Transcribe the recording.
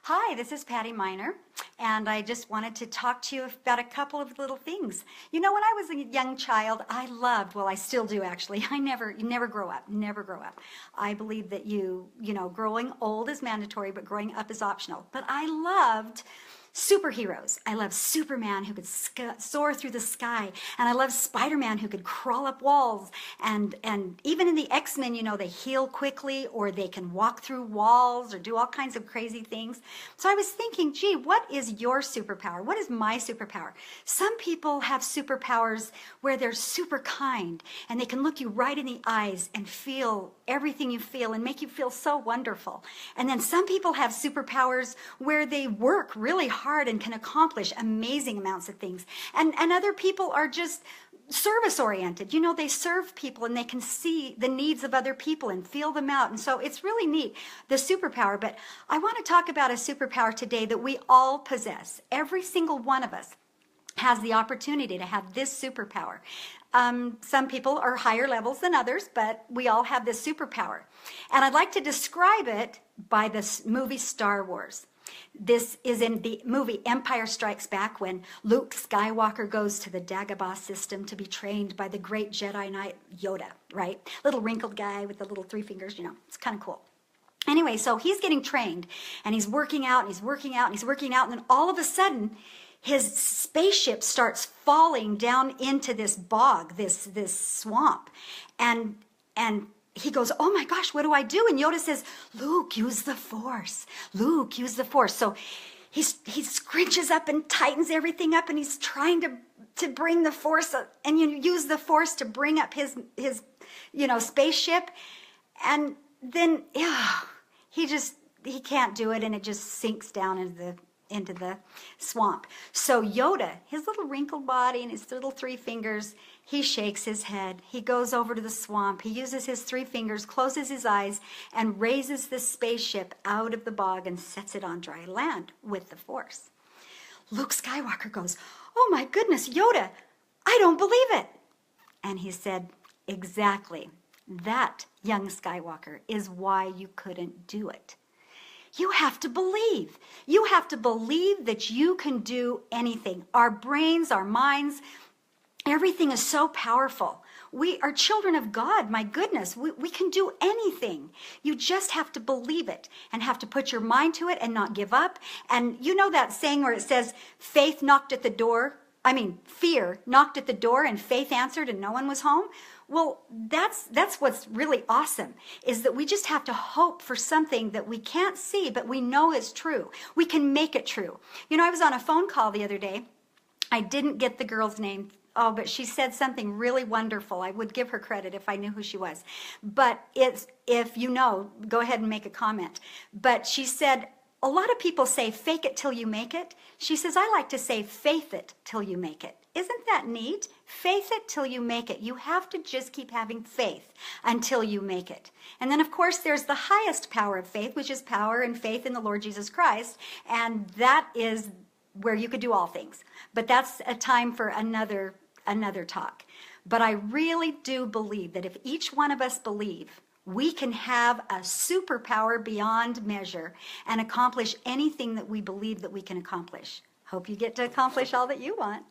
Hi, this is Patti Miner, and I just wanted to talk to you about a couple of little things. You know, when I was a young child, I loved, well, I still do actually, you never grow up, never grow up. I believe that growing old is mandatory, but growing up is optional. But I loved superheroes. I love Superman who could soar through the sky, and I love Spider-Man who could crawl up walls, and even in the X-Men, they heal quickly, or they can walk through walls or do all kinds of crazy things. So I was thinking, gee, what is your superpower? What is my superpower? Some people have superpowers where they're super kind, and they can look you right in the eyes and feel everything you feel and make you feel so wonderful. And then some people have superpowers where they work really hard and can accomplish amazing amounts of things. And other people are just service oriented. They serve people and they can see the needs of other people and feel them out. And so it's really neat, the superpower. But I want to talk about a superpower today that we all possess. Every single one of us has the opportunity to have this superpower. Some people are higher levels than others, but we all have this superpower. And I'd like to describe it by this movie Star Wars. This is in the movie Empire Strikes Back, when Luke Skywalker goes to the Dagobah system to be trained by the great Jedi Knight Yoda, right? Little wrinkled guy with the little three fingers, it's kind of cool. Anyway, so he's getting trained, and he's working out, and he's working out, and he's working out, and then all of a sudden, his spaceship starts falling down into this bog, this swamp, and he goes, oh my gosh, what do I do? And Yoda says, Luke, use the Force. Luke, use the Force. So he scrunches up and tightens everything up, and he's trying to bring the Force up, and use the Force to bring up his spaceship, and then he can't do it, and it just sinks down into the swamp. So Yoda, his little wrinkled body and his little three fingers, he shakes his head. He goes over to the swamp. He uses his three fingers, closes his eyes, and raises the spaceship out of the bog and sets it on dry land with the Force. Luke Skywalker goes, oh my goodness, Yoda, I don't believe it. And he said, exactly. That, young Skywalker, is why you couldn't do it. You have to believe. You have to believe that you can do anything. Our brains, our minds, everything is so powerful. We are children of God. My goodness, we can do anything. You just have to believe it and have to put your mind to it and not give up. And you know that saying where it says, fear knocked at the door and faith answered and no one was home? Well, that's what's really awesome, is that we just have to hope for something that we can't see, but we know is true. We can make it true. I was on a phone call the other day. I didn't get the girl's name. Oh, but she said something really wonderful. I would give her credit if I knew who she was. But if you know, go ahead and make a comment. But she said, a lot of people say, fake it till you make it. She says, I like to say, faith it till you make it. Isn't that neat? Faith it till you make it. You have to just keep having faith until you make it. And then, of course, there's the highest power of faith, which is power and faith in the Lord Jesus Christ. And that is where you could do all things. But that's a time for another talk. But I really do believe that if each one of us believe, we can have a superpower beyond measure and accomplish anything that we believe that we can accomplish. Hope you get to accomplish all that you want.